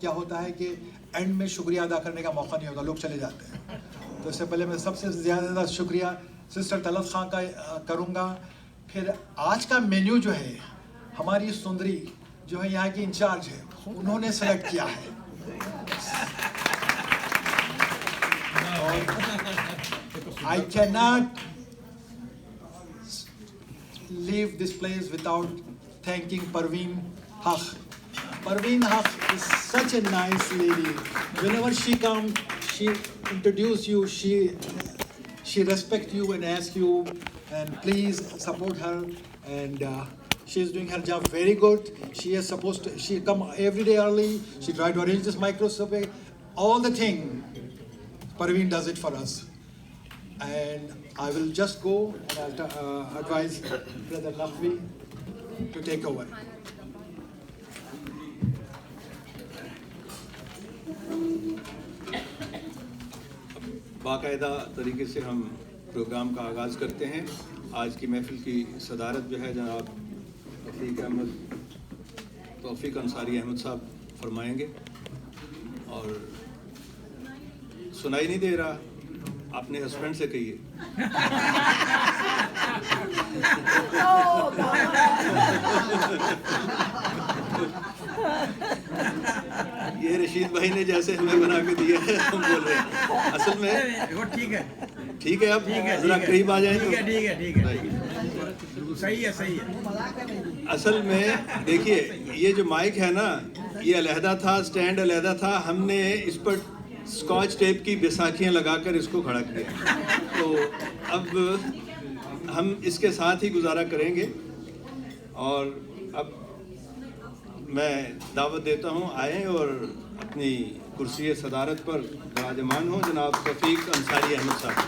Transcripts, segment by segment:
کیا ہوتا ہے کہ اینڈ میں شکریہ ادا کرنے کا موقع نہیں ہوتا, لوگ چلے جاتے ہیں. تو اس سے پہلے میں سب سے زیادہ شکریہ سسٹر طلعت خان کا کروں گا. پھر آج کا مینیو جو ہے ہماری سندری جو ہے یہاں کی انچارج ہے, انہوں نے سلیکٹ کیا ہے. I cannot leave this place without thanking Parveen Haq. Parveen Haq is such a nice lady. Whenever she comes, she introduces you, she respects you and asks you, and please support her. And she is doing her job very good. She come every day early. She try to arrange this microscope, all the thing. Parveen does it for us. And I will just go and I'll advise Brother Naqvi to take over. باقاعدہ طریقے سے ہم programme کا آغاز کرتے ہیں. آج کی محفل کی صدارت جو ہے جناب توفیق انصاری احمد صاحب فرمائیں گے. اور سنائی نہیں دے رہا, اپنے ہسبینڈ سے کہیے. یہ رشید بھائی نے جیسے ہمیں بنا کے دیا ہے ہم بول رہے ہیں. اصل میں ٹھیک ہے, اب ذرا قریب آ جائیں. ٹھیک ہے, صحیح ہے. اصل میں دیکھیے یہ جو مائک ہے نا, یہ علیحدہ تھا, اسٹینڈ علیحدہ تھا. ہم نے اس پر اسکاچ ٹیپ کی بیساکھیاں لگا کر اس کو کھڑا کیا. تو اب ہم اس کے ساتھ ہی گزارا کریں گے. اور اب میں دعوت دیتا ہوں آئیں اور اپنی کرسی صدارت پر براجمان ہوں جناب توفیق انصاری احمد صاحب.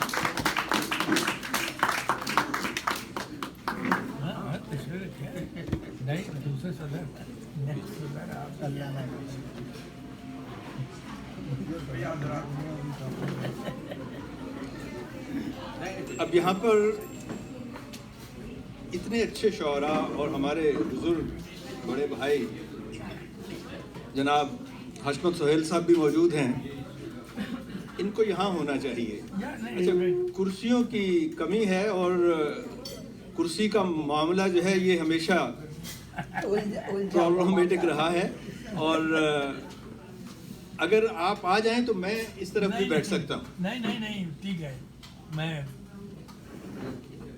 اب یہاں پر اتنے اچھے شعراء اور ہمارے بزرگ بڑے بھائی جناب حشمت سہیل صاحب بھی موجود ہیں. ان کو یہاں ہونا چاہیے. اچھا, کرسیوں کی کمی ہے اور کرسی کا معاملہ جو ہے یہ ہمیشہ پرابلمیٹک رہا ہے. اور اگر آپ آ جائیں تو میں اس طرف بھی بیٹھ سکتا ہوں. نہیں ٹھیک ہے, میں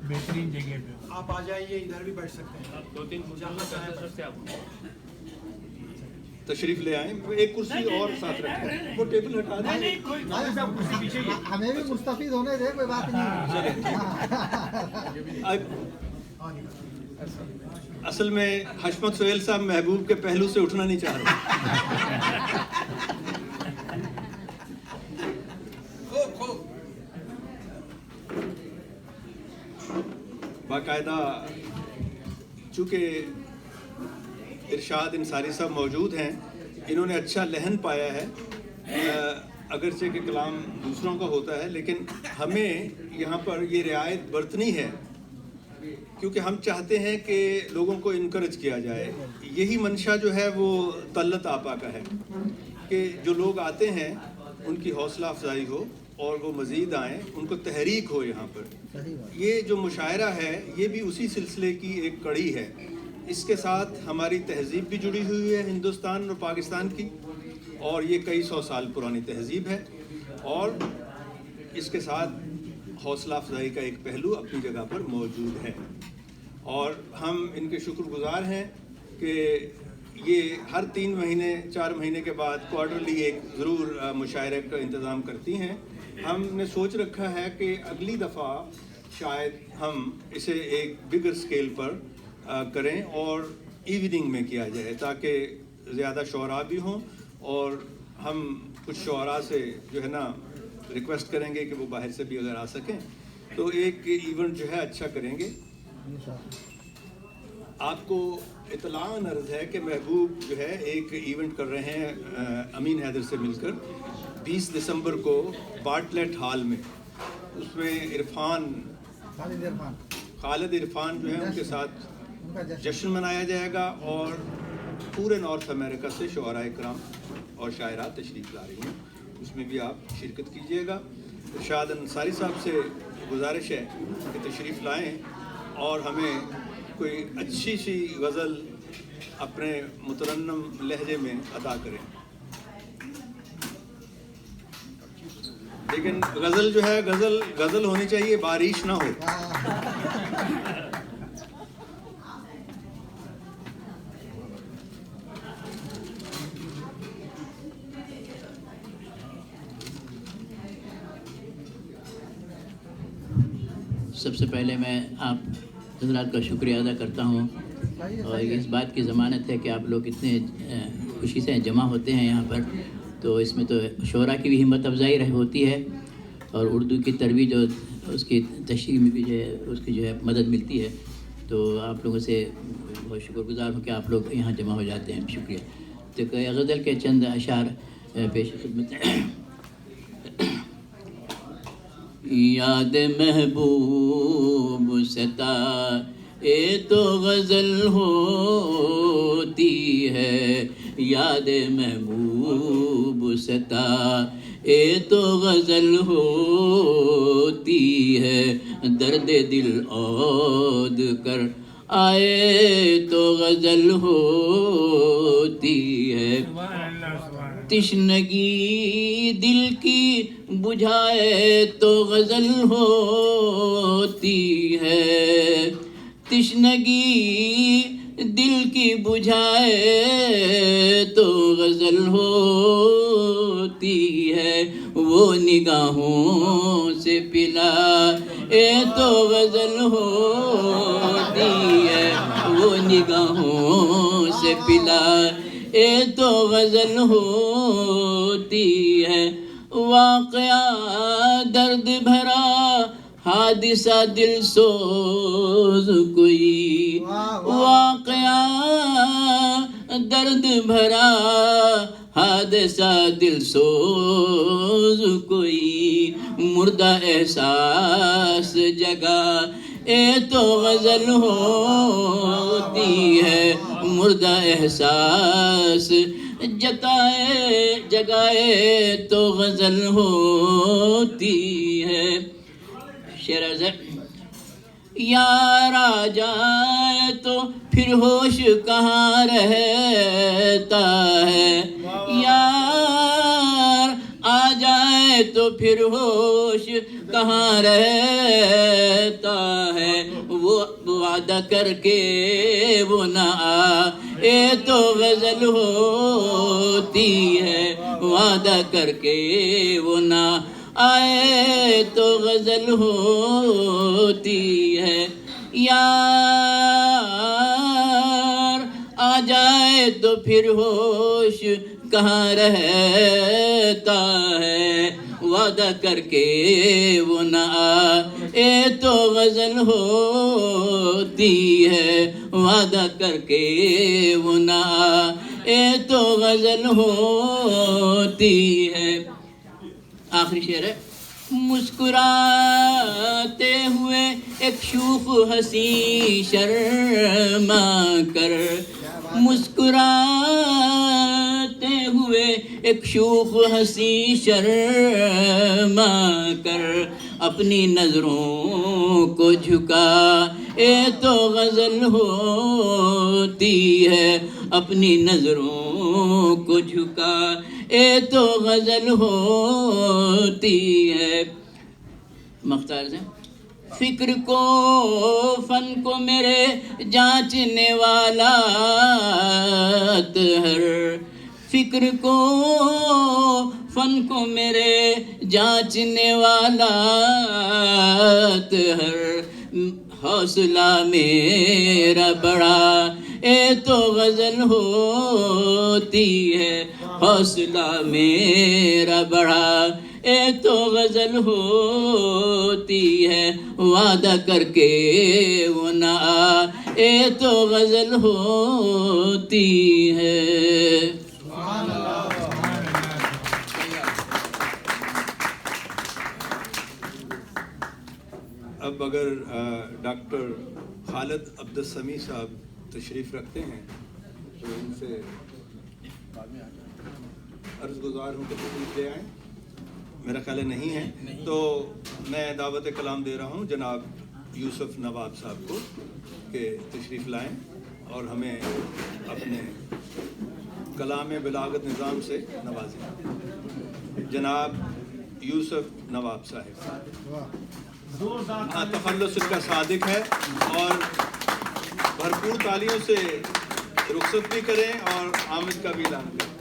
بہترین جگہ پہ آپ آ جائیے, ادھر بھی بیٹھ سکتے ہیں. تشریف لے آئیں. ایک کرسی اور ساتھ رکھیں, وہ ٹیبل ہٹا دیں. ہمیں بھی مستفید ہونے دے, کوئی بات نہیں. اصل میں حشمت سہیل صاحب محبوب کے پہلو سے اٹھنا نہیں چاہ رہے. باقاعدہ چونکہ ارشاد انصاری صاحب موجود ہیں, انہوں نے اچھا لحن پایا ہے. اگرچہ کہ کلام دوسروں کا ہوتا ہے, لیکن ہمیں یہاں پر یہ رعایت برتنی ہے کیونکہ ہم چاہتے ہیں کہ لوگوں کو انکریج کیا جائے. یہی منشا جو ہے وہ طلت آپا کا ہے کہ جو لوگ آتے ہیں ان کی حوصلہ افزائی ہو اور وہ مزید آئیں, ان کو تحریک ہو. یہاں پر یہ جو مشاعرہ ہے یہ بھی اسی سلسلے کی ایک کڑی ہے. اس کے ساتھ ہماری تہذیب بھی جڑی ہوئی ہے ہندوستان اور پاکستان کی, اور یہ کئی سو سال پرانی تہذیب ہے. اور اس کے ساتھ حوصلہ افزائی کا ایک پہلو اپنی جگہ پر موجود ہے. اور ہم ان کے شکر گزار ہیں کہ یہ ہر 3 مہینے 4 مہینے کے بعد کوارٹرلی ایک ضرور مشاعرے کا انتظام کرتی ہیں. ہم نے سوچ رکھا ہے کہ اگلی دفعہ شاید ہم اسے ایک بگر سکیل پر کریں اور ایوننگ میں کیا جائے تاکہ زیادہ شعراء بھی ہوں. اور ہم کچھ شعراء سے جو ہے نا ریکویسٹ کریں گے کہ وہ باہر سے بھی اگر آ سکیں تو ایک ایونٹ جو ہے اچھا کریں گے. آپ کو اطلاع عرض ہے کہ محبوب جو ہے ایک ایونٹ کر رہے ہیں امین حیدر سے مل کر 20 دسمبر کو بارٹلیٹ ہال میں. اس میں خالد عرفان جو ہے ان کے ساتھ جشن منایا جائے گا اور پورے نارتھ امریکہ سے شعراء کرام اور شاعرات تشریف لا رہی ہیں، اس میں بھی آپ شرکت کیجیے گا۔ ارشاد انصاری صاحب سے گزارش ہے کہ تشریف لائیں اور ہمیں کوئی اچھی سی غزل اپنے مترنم لہجے میں ادا کریں، لیکن غزل جو ہے غزل ہونی چاہیے، بارش نہ ہو۔ سب سے پہلے میں آپ حضرات کا شکریہ ادا کرتا ہوں، اور اس بات کی ضمانت ہے کہ آپ لوگ اتنے خوشی سے جمع ہوتے ہیں یہاں پر، تو اس میں تو شعراء کی بھی ہمت افزائی ہوتی ہے، اور اردو کی ترویج اور اس کی تشریح میں بھی جو ہے اس کی جو ہے مدد ملتی ہے۔ تو آپ لوگوں سے بہت شکر گزار ہوں کہ آپ لوگ یہاں جمع ہو جاتے ہیں، شکریہ۔ تو غزل کے چند اشعار پیش خدمت ہیں۔ یاد محبوب ستائے تو غزل ہوتی ہے، یاد محبوب ستائے تو غزل ہوتی ہے، درد دل عود کر آئے تو غزل ہوتی ہے، تشنگی دل کی بجھائے تو غزل ہوتی ہے، تشنگی دل کی بجھائے تو غزل ہوتی ہے، وہ نگاہوں سے پلائے تو غزل ہوتی ہے، وہ نگاہوں سے پلائے تو غزل ہوتی ہے، واقعہ درد بھرا حادثہ دل سوز کوئی، واقعہ درد بھرا حادثہ دل سوز کوئی، مردہ احساس جگا تو غزل ہوتی ہے، مردہ احساس جگائے تو غزل ہوتی ہے۔ شعر عرض ہے، یار آ جائے تو پھر ہوش کہاں رہتا ہے، یار آ جائے تو پھر ہوش کہاں رہتا ہے، وہ وعدہ کر کے وہ نہ آئے تو غزل ہوتی ہے، وعدہ کر کے وہ نہ آئے تو غزل ہوتی ہے، یار آ جائے تو پھر ہوش کہاں رہتا ہے، وعدہ کر کے وہ نہ آئے تو غزل ہوتی ہے، وعدہ کر کے وہ نہ آئے تو غزل ہوتی ہے۔ آخری شعر ہے، مسکراتے ہوئے ایک شوخ ہنسی شرما کر، مسکراتے ہوئے ایک شوخ ہنسی شرما کر، اپنی نظروں کو جھکائے تو غزل ہوتی ہے، اپنی نظروں کو جھکائے تو غزل ہوتی ہے۔ مختار سے، فکر کو فن کو میرے جانچنے والا ہر، فکر کو فن کو میرے جانچنے والا ہر، حوصلہ میرا بڑا تو غزل ہوتی ہے، حوصلہ میرا بڑا تو غزل ہوتی ہے، وعدہ کر کے وہ نہ آئے تو غزل ہوتی ہے۔ اب اگر ڈاکٹر خالد عبدالسمیع صاحب تشریف رکھتے ہیں تو ان سے عرض گزار ہوں کہ تشریف لے آئیں. میرا خیال ہے نہیں ہے, تو میں دعوت کلام دے رہا ہوں جناب یوسف نواب صاحب کو کہ تشریف لائیں اور ہمیں اپنے کلام بلاغت نظام سے نوازیں. جناب یوسف نواب صاحب تخلص ان کا صادق ہے, اور بھرپور تالیوں سے رخصت بھی کریں اور آمد کا بھی اعلان کریں.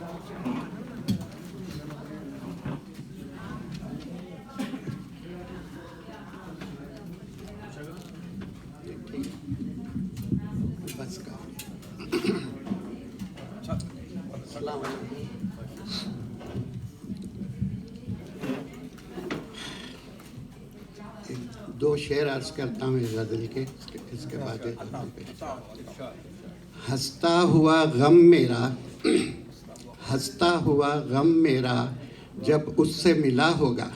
بس کا السلام علیکم. دو شعر عرض کرتا ہوں غزل کے, اس کے بعد ہنستا ہوا غم میرا, ہنستا ہوا غم میرا جب اس سے ملا ہوگا,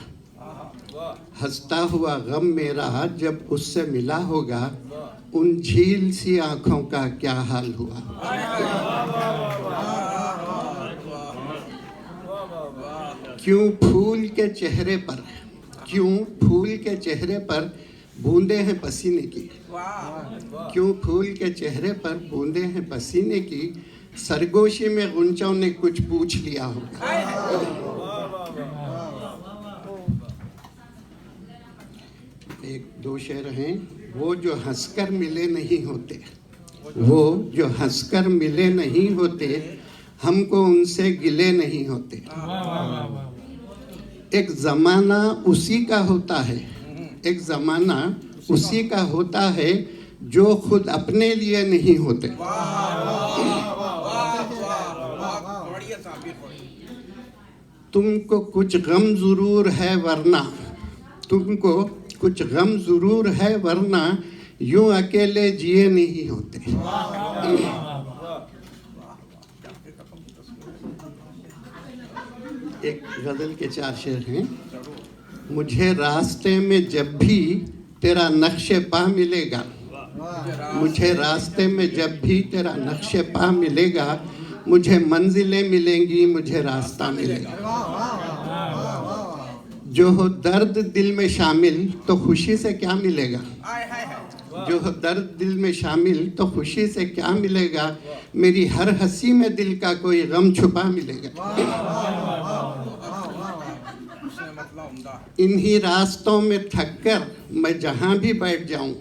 ہنستا ہوا غم میرا جب اس سے ملا ہوگا, ان جھیل سی آنکھوں کا کیا حال ہوا. کیوں پھول کے چہرے پر, کیوں پھول کے چہرے پر بوندے ہیں پسینے کی, کیوں پھول کے چہرے پر بوندے ہیں پسینے کی, سرگوشی میں غنچوں نے کچھ پوچھ لیا ہوگا. ایک دو شعر ہیں, وہ جو ہنس کر ملے نہیں ہوتے, وہ جو ہنس کر ملے نہیں ہوتے, ہم کو ان سے گلے نہیں ہوتے. ایک زمانہ اسی کا ہوتا ہے, ایک زمانہ اسی کا ہوتا ہے جو خود اپنے لیے نہیں ہوتے. تم کو کچھ غم ضرور ہے ورنہ, تم کو کچھ غم ضرور ہے ورنہ یوں اکیلے جیے نہیں ہوتے. ایک غزل کے 4 شعر ہیں. مجھے راستے میں جب بھی تیرا نقش پا ملے گا, مجھے راستے میں جب بھی تیرا نقش پا ملے گا, مجھے منزلیں ملیں گی, مجھے راستہ ملے گا. جو ہو درد دل میں شامل تو خوشی سے کیا ملے گا, جو ہو درد دل میں شامل تو خوشی سے کیا ملے گا, میری ہر ہنسی میں دل کا کوئی غم چھپا ملے گا. انہی راستوں میں تھک کر میں جہاں بھی بیٹھ جاؤں,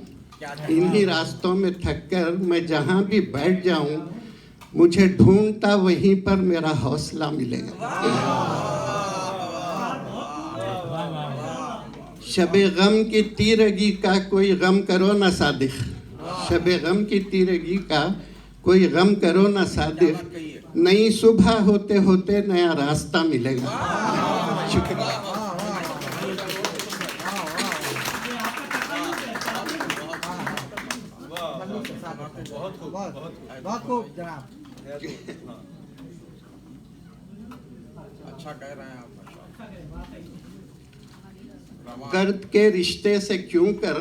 انہی راستوں میں تھک کر میں جہاں بھی بیٹھ جاؤں, مجھے ڈھونڈتا وہیں پر میرا حوصلہ ملے گا. شب غم کی تیرگی کا کوئی غم کرو نہ صادق, شب غم کی تیرگی کا کوئی غم کرو نہ صادق, نئی صبح ہوتے ہوتے نیا راستہ ملے گا. شکریہ. بہت خوب جناب. اچھا کہہ رہے ہیں آپ. درد کے رشتے سے کیوں کر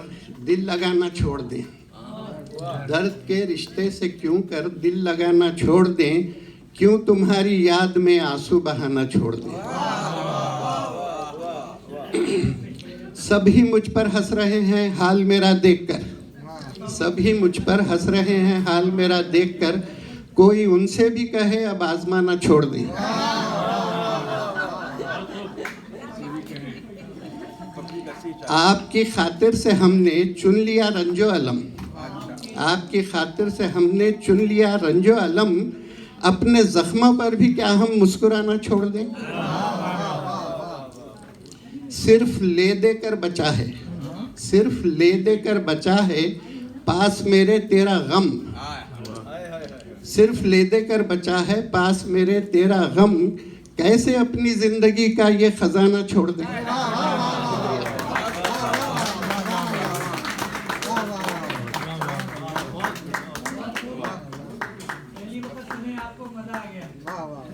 دل لگانا چھوڑ دیں, درد کے رشتے سے کیوں کر دل لگانا چھوڑ دیں, کیوں تمہاری یاد میں آنسو بہانا چھوڑ دیں. سبھی مجھ پر ہنس رہے ہیں حال میرا دیکھ کر, سبھی مجھ پر ہنس رہے ہیں حال میرا دیکھ کر, کوئی ان سے بھی کہے اب آزمانا چھوڑ دیں. آپ کی خاطر سے ہم نے چن لیا رنج و علم, آپ کی خاطر سے ہم نے چن لیا رنج و علم, اپنے زخموں پر بھی کیا ہم مسکرانا چھوڑ دیں. صرف لے دے کر بچا ہے, صرف لے دے کر بچا ہے, پاس میرے تیرا غم, صرف لے دے کر بچا ہے پاس میرے تیرا غم, کیسے اپنی زندگی کا یہ خزانہ چھوڑ دیں.